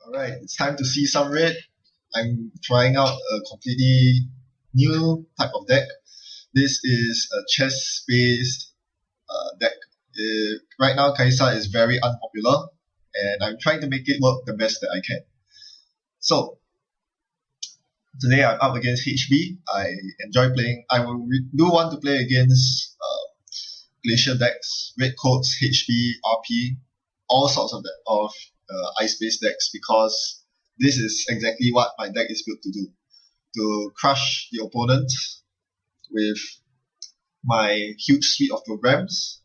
Alright, it's time to see some red. I'm trying out a completely new type of deck. This is a chess-based deck. Right now, Caissa is very unpopular, and I'm trying to make it work the best that I can. So, today I'm up against HB. I enjoy playing. Do want to play against Glacier decks, red coats, HB, RP, all sorts of ice-based decks, because this is exactly what my deck is built to do. To crush the opponent with my huge suite of programs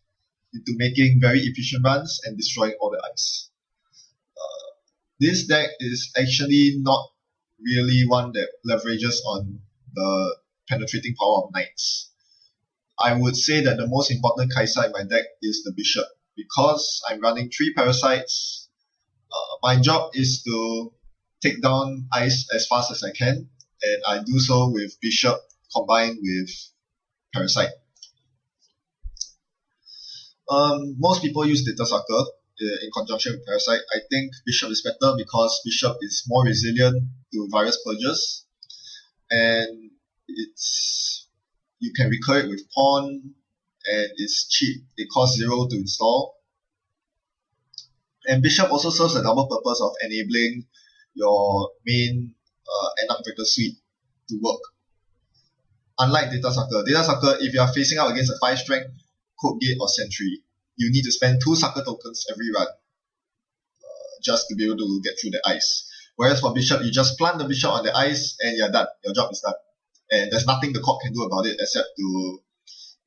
into making very efficient runs and destroying all the ice. This deck is actually not really one that leverages on the penetrating power of knights. I would say that the most important Caissa in my deck is the bishop, because I'm running 3 parasites. My job is to take down ice as fast as I can, and I do so with bishop combined with parasite. Most people use Data Sucker in conjunction with parasite. I think bishop is better because bishop is more resilient to various purges, and you can recur it with pawn, and it's cheap. It costs 0 to install. And bishop also serves the double purpose of enabling your main Anarch Breaker suite to work. Unlike Data Sucker, if you are facing out against a 5 strength Code Gate or Sentry, you need to spend 2 Sucker tokens every run just to be able to get through the ice. Whereas for bishop, you just plant the bishop on the ice and you're done. Your job is done. And there's nothing the court can do about it except to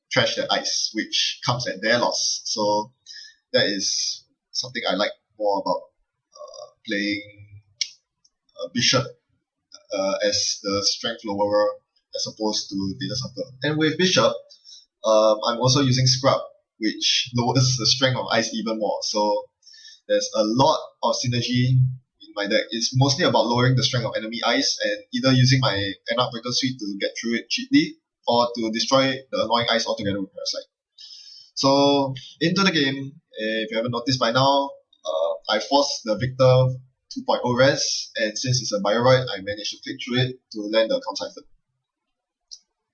trash the ice, which comes at their loss. So that is something I like more about playing bishop as the strength lowerer as opposed to Data Sucker. And with bishop, I'm also using scrub, which lowers the strength of ice even more. So there's a lot of synergy in my deck. It's mostly about lowering the strength of enemy ice and either using my Anarch Breaker suite to get through it cheaply or to destroy the annoying ice altogether with parasite. So into the game, if you haven't noticed by now, I forced the Victor 2.0 res, and since it's a Bioroid, I managed to click through it to land the account siphon.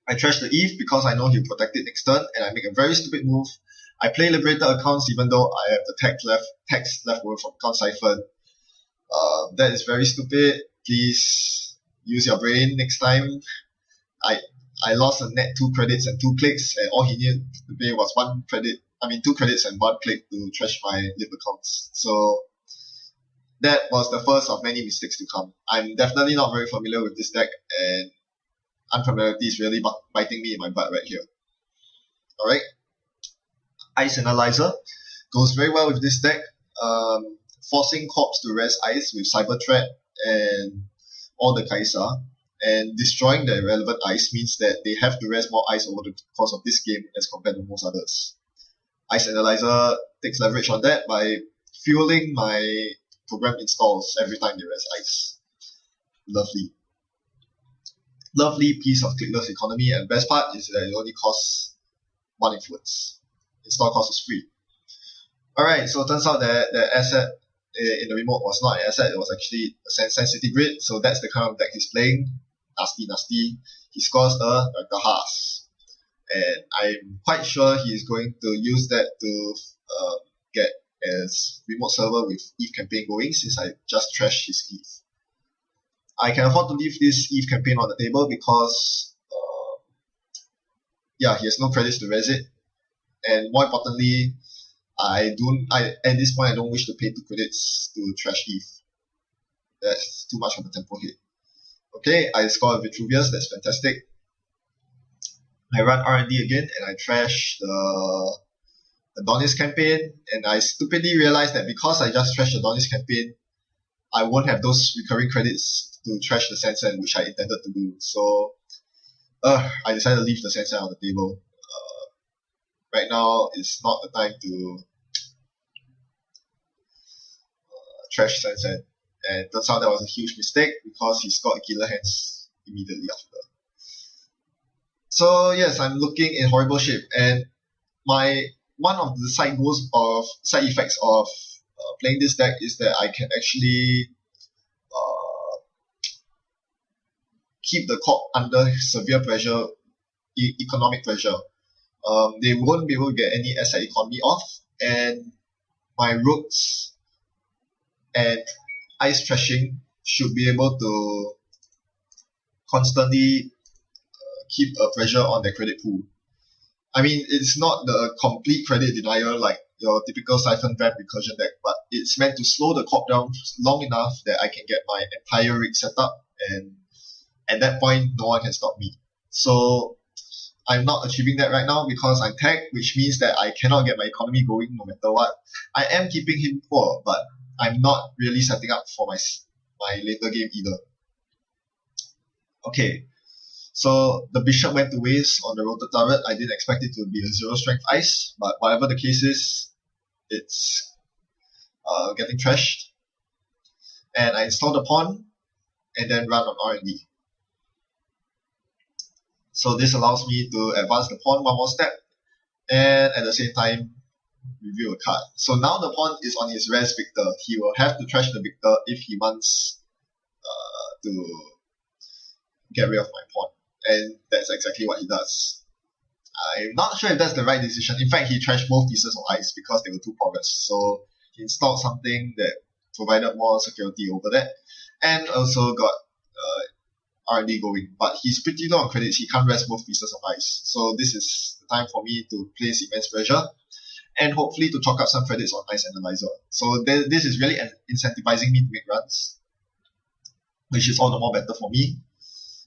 I trash the ETH because I know he'll protect it next turn, and I make a very stupid move. I play Liberator accounts even though I have the text left over from account siphon. That is very stupid. Please use your brain next time. I lost a net 2 credits and 2 clicks, and all he needed to pay was 2 credits and 1 click to trash my lib accounts. So that was the first of many mistakes to come. I'm definitely not very familiar with this deck, and unfamiliarity is really biting me in my butt right here. Alright. Ice Analyzer goes very well with this deck. Forcing Corpse to res ice with Cyber Threat and all the Caissa, and destroying the irrelevant ice means that they have to res more ice over the course of this game as compared to most others. Ice Analyzer takes leverage on that by fueling my program installs every time they res ice. Lovely piece of clickless economy, and best part is that it only costs 1 influence. Install cost is free. Alright, so it turns out that the asset in the remote was not an asset, it was actually a sensitive grid, so that's the kind of deck he's playing. Nasty. He scores a Gahas. And I'm quite sure he's going to use that to get his remote server with ETH campaign going, since I just trashed his ETH. I can afford to leave this ETH campaign on the table because he has no credits to res it. And more importantly, at this point I don't wish to pay 2 credits to trash ETH. That's too much of a tempo hit. Okay, I score Vitruvius, that's fantastic. I run R&D again and I trash the Adonis campaign, and I stupidly realized that because I just trashed the Adonis campaign, I won't have those recurring credits to trash the Sansan, which I intended to do. So I decided to leave the Sansan on the table. Right now is not the time to trash Sansan. And it turns out that was a huge mistake because he scored Killer Hands immediately after. So yes, I'm looking in horrible shape, and one of the side effects of playing this deck is that I can actually keep the corp under severe pressure, economic pressure. They won't be able to get any asset economy off, and my rooks and ice trashing should be able to constantly keep a pressure on their credit pool. I mean, it's not the complete credit denial like your typical siphon vamp recursion deck, but it's meant to slow the corp down long enough that I can get my entire rig set up, and at that point, no one can stop me. So I'm not achieving that right now because I'm tagged, which means that I cannot get my economy going no matter what. I am keeping him poor, but I'm not really setting up for my later game either. Okay, so the bishop went to waste on the rotor turret. I didn't expect it to be a 0 strength ice, but whatever the case is, it's getting trashed. And I installed the pawn and then run on R&D. So this allows me to advance the pawn one more step and at the same time reveal a card. So now the pawn is on his res victor. He will have to trash the victor if he wants to get rid of my pawn. And that's exactly what he does. I'm not sure if that's the right decision. In fact, he trashed both pieces of ice because they were too porous. So he installed something that provided more security over that, and also got R&D going. But he's pretty low on credits. He can't rest both pieces of ice. So this is the time for me to place immense pressure and hopefully to chalk up some credits on Ice Analyzer. So this is really incentivizing me to make runs, which is all the more better for me,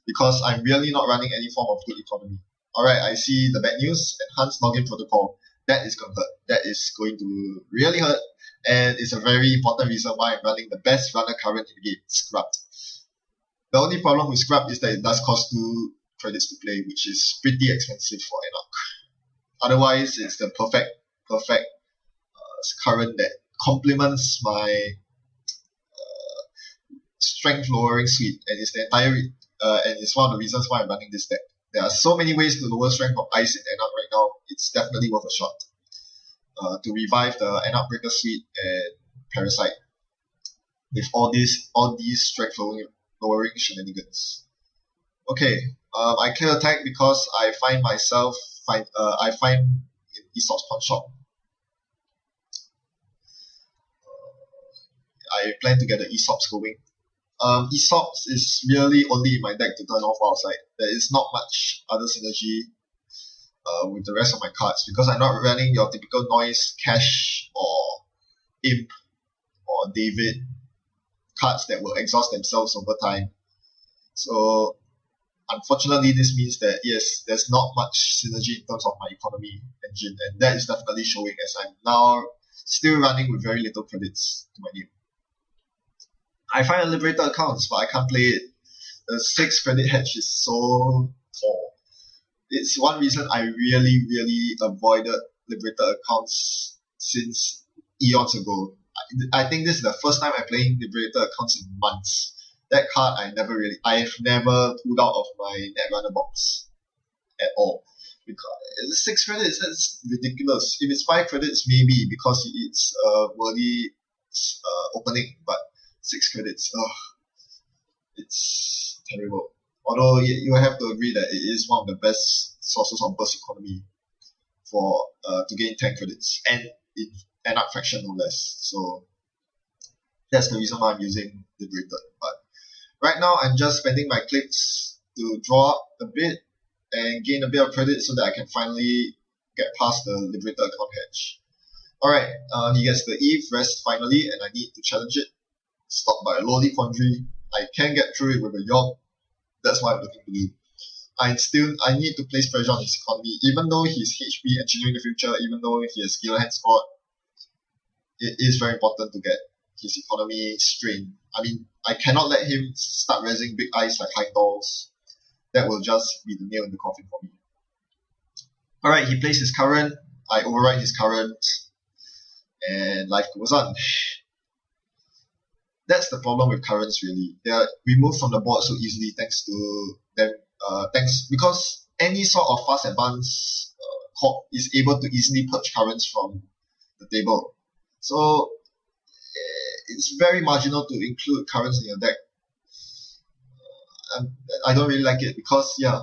because I'm really not running any form of good economy. Alright, I see the bad news. Enhanced login protocol. That is going to hurt. That is going to really hurt. And it's a very important reason why I'm running the best runner current in the game, Scrubbed. The only problem with Scrubbed is that it does cost 2 credits to play, which is pretty expensive for Enoch. Otherwise, it's the perfect current that complements my strength lowering suite, and it's the entire and it's one of the reasons why I'm running this deck. There are so many ways to lower strength of ice in Enoch right now. It's definitely worth a shot to revive the Enoch Breaker suite and Parasite with all these strength lowering shenanigans. Okay, I clear attack because I find in Aesop's pawn shop. I plan to get the Aesop's going. Aesop's is really only in my deck to turn off outside. There is not much other synergy with the rest of my cards because I'm not running your typical Noise, Cash, or Imp, or David cards that will exhaust themselves over time. So unfortunately, this means that yes, there's not much synergy in terms of my economy engine, and that is definitely showing as I'm now still running with very little credits to my name. I find a Liberator accounts, but I can't play it. The 6 credit hedge is so tall. It's one reason I really avoided Liberator accounts since eons ago. I think this is the first time I'm playing Liberator accounts in months. That card I've never pulled out of my Netrunner box at all. Because 6 credits, that's ridiculous. If it's 5 credits, maybe because it's a worthy opening, but 6 credits, it's terrible. Although you have to agree that it is one of the best sources of burst economy for to gain 10 credits, and in Enoch faction no less. So that's the reason why I'm using Liberated. But right now I'm just spending my clicks to draw up a bit and gain a bit of credit so that I can finally get past the Liberated account hedge. Alright, he gets the Eve rest finally, and I need to challenge it. Stopped by a lowly quandary. I can get through it with a York. That's what I'm looking to do. I need to place pressure on his economy, even though he's HP engineering the future, even though he has skill hand squad. It is very important to get his economy strained. I mean, I cannot let him start raising big eyes like Heimdall's. That will just be the nail in the coffin for me. Alright, he plays his current. I override his current, and life goes on. That's the problem with currents, really. They are removed from the board so easily thanks to them. Because any sort of fast advance corp is able to easily purge currents from the table. So it's very marginal to include currents in your deck. I don't really like it because, yeah,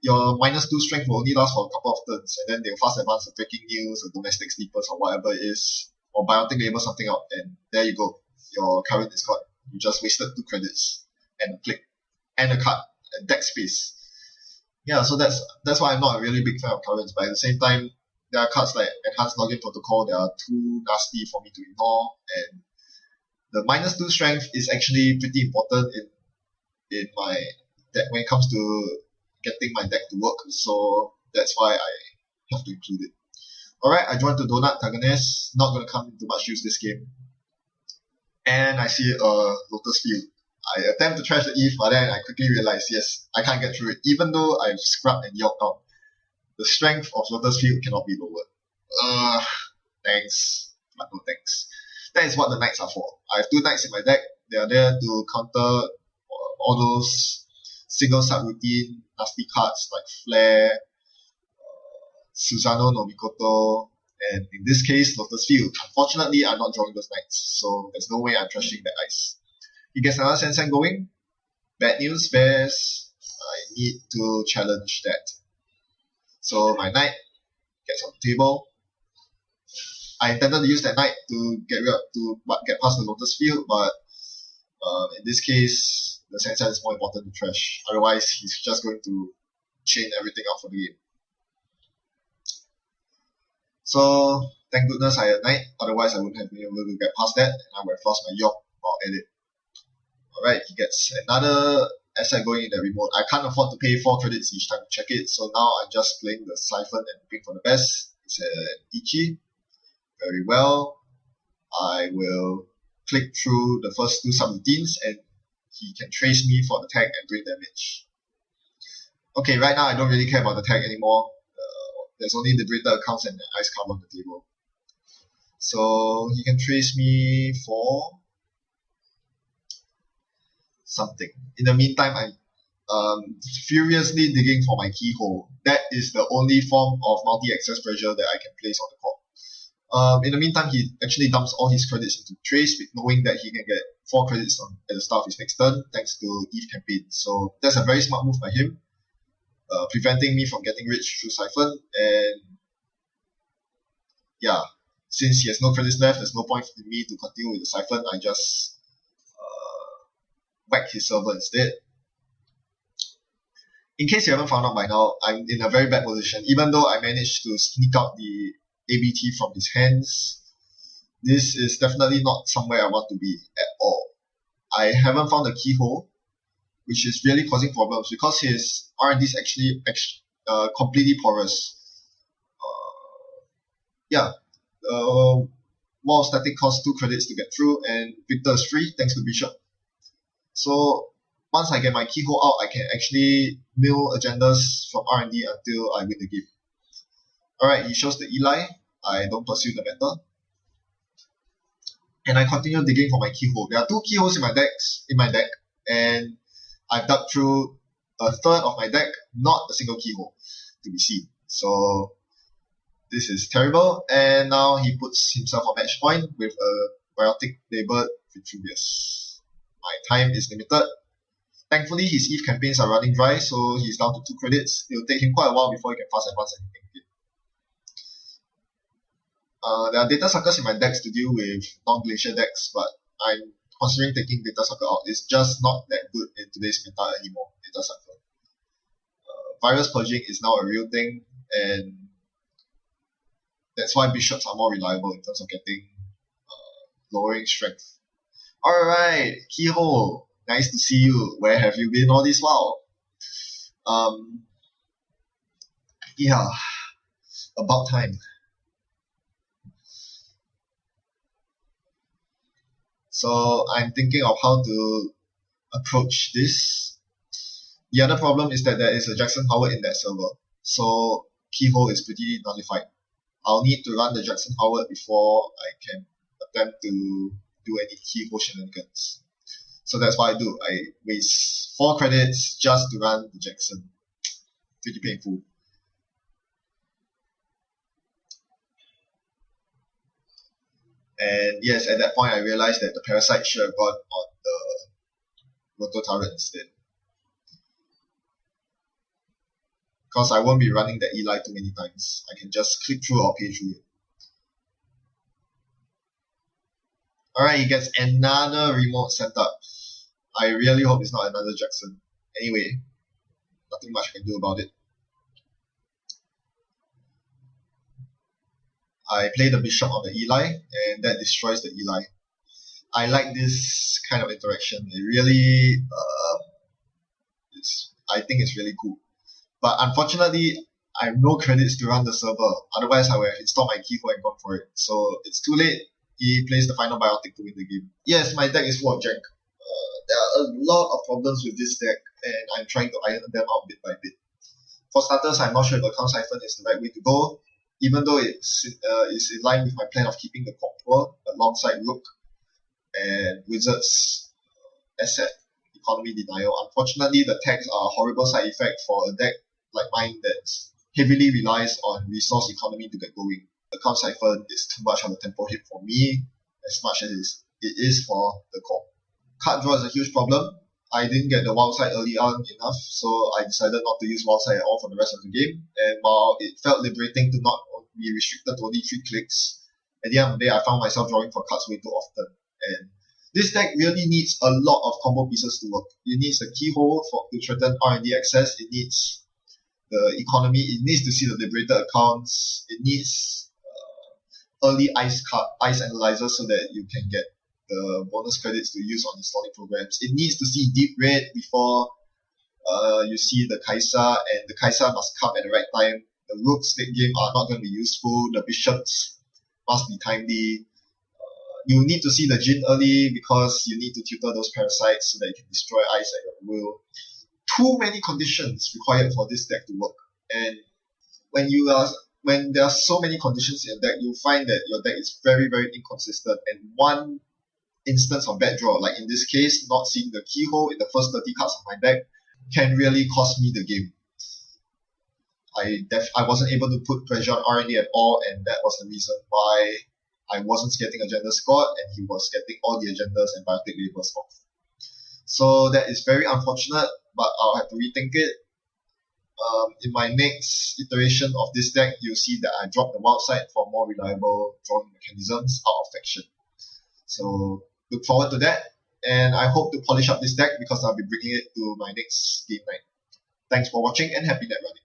your -2 strength will only last for a couple of turns, and then they'll fast advance the breaking news or domestic sleepers or whatever it is, or biotic label something out, and there you go. Your current is gone. You just wasted 2 credits and a click and a card and deck space. Yeah, so that's why I'm not a really big fan of currents, but at the same time, there are cards like Enhanced Login Protocol that are too nasty for me to ignore, and the -2 strength is actually pretty important in my deck when it comes to getting my deck to work, so that's why I have to include it. Alright, I joined the Donut Antagonist, not going to come into much use this game. And I see a Lotus Field. I attempt to trash the ETH, but then I quickly realize, yes, I can't get through it. Even though I've scrubbed and yelped out, the strength of Lotus Field cannot be lowered. Thanks, but no thanks. That is what the knights are for. I have 2 knights in my deck. They are there to counter all those single subroutine nasty cards like Flare, Susano no Mikoto, and in this case, Lotus Field. Unfortunately, I'm not drawing those knights, so there's no way I'm trashing that ice. He gets another Sensen going. Bad news bears. I need to challenge that. So my knight gets on the table. I intended to use that knight to get past the Lotus Field, but in this case, the Sensen is more important to trash. Otherwise, he's just going to chain everything out for the game. So, thank goodness I had knight, otherwise I wouldn't have been able to get past that, and I would have lost my York or edit. Alright, he gets another asset going in the remote. I can't afford to pay 4 credits each time to check it, so now I'm just playing the Siphon and hoping for the best. It's an Ichi. Very well. I will click through the first 2 subroutines and he can trace me for the tag and brain damage. Okay, right now I don't really care about the tag anymore. There's only liberator accounts and the ice card on the table. So he can trace me for something. In the meantime, I'm furiously digging for my keyhole. That is the only form of multi-access pressure that I can place on the court. In the meantime, he actually dumps all his credits into Trace, knowing that he can get 4 credits at the start of his next turn, thanks to ETH campaign. So that's a very smart move by him, preventing me from getting rich through Siphon. And yeah, since he has no credits left, there's no point in me to continue with the Siphon. I just whack his server instead. In case you haven't found out by now, I'm in a very bad position. Even though I managed to sneak out the ABT from his hands, this is definitely not somewhere I want to be at all. I haven't found a keyhole, which is really causing problems because his R&D is actually completely porous. Wall of Static costs 2 credits to get through, and Victor is free thanks to Bishop. So once I get my keyhole out, I can actually mill agendas from R&D until I win the game. Alright, he shows the Eli. I don't pursue the meta. And I continue digging for my keyhole. There are 2 keyholes in my deck, and I've dug through a third of my deck, not a single keyhole to be seen. So this is terrible, and now he puts himself on match point with a biotic labeled Vitruvius. My time is limited. Thankfully, his ETH campaigns are running dry, so he's down to 2 credits. It'll take him quite a while before he can fast advance anything again. There are data suckers in my decks to deal with non-glacier decks, but I'm considering taking data sucker out. It's just not that good in today's meta anymore, data sucker. Virus purging is now a real thing, and that's why bishops are more reliable in terms of getting lowering strength. Alright, keyhole. Nice to see you. Where have you been all this while? Yeah, about time. So I'm thinking of how to approach this. The other problem is that there is a Jackson Howard in that server, so keyhole is pretty nullified. I'll need to run the Jackson Howard before I can attempt to do any keyhole shenanigans. So that's what I do. I waste 4 credits just to run the Jackson. Pretty painful. And yes, at that point I realized that the Parasite should have gone on the Roto Turret instead. because I won't be running the Eli too many times. I can just click through or pay through it. Alright, he gets another remote setup. I really hope it's not another Jackson. Anyway, nothing much I can do about it. I play the bishop on the Eli, and that destroys the Eli. I like this kind of interaction. It really, I think it's really cool. But unfortunately, I have no credits to run the server. Otherwise, I would have installed my keyboard and gone for it. So it's too late. He plays the final biotic to win the game. Yes, my deck is full of jank. There are a lot of problems with this deck, and I'm trying to iron them out bit by bit. For starters, I'm not sure if Account Siphon is the right way to go, even though it's in line with my plan of keeping the core poor alongside Rook and Whizzard's asset economy denial. Unfortunately, the tags are a horrible side effect for a deck like mine that heavily relies on resource economy to get going. Account Siphon is too much of a tempo hit for me, as much as it is for the core. Card draw is a huge problem. I didn't get the wild side early on enough, so I decided not to use wild side at all for the rest of the game. And while it felt liberating to not be restricted to only 3 clicks, at the end of the day I found myself drawing for cards way too often. And this deck really needs a lot of combo pieces to work. It needs the keyhole to threaten R&D access, it needs the economy, it needs to see the liberated accounts, it needs early ice analyzer so that you can get the bonus credits to use on installing programs. It needs to see deep red before you see the Caissa, and the Caissa must come at the right time. The rooks late game are not going to be useful. The bishops must be timely. You need to see the Jin early because you need to tutor those parasites so that you can destroy ice at your will. Too many conditions required for this deck to work. And when there are so many conditions in your deck, you'll find that your deck is very, very inconsistent. And one instance of bad draw, like in this case, not seeing the keyhole in the first 30 cards of my deck, can really cost me the game. I wasn't able to put pressure on R&D at all, and that was the reason why I wasn't getting agenda scored, and he was getting all the agendas and biotic labels off. So that is very unfortunate, but I'll have to rethink it. In my next iteration of this deck, you'll see that I dropped the wild side for more reliable drawing mechanisms out of faction. So look forward to that, and I hope to polish up this deck because I'll be bringing it to my next game night. Thanks for watching and happy net running.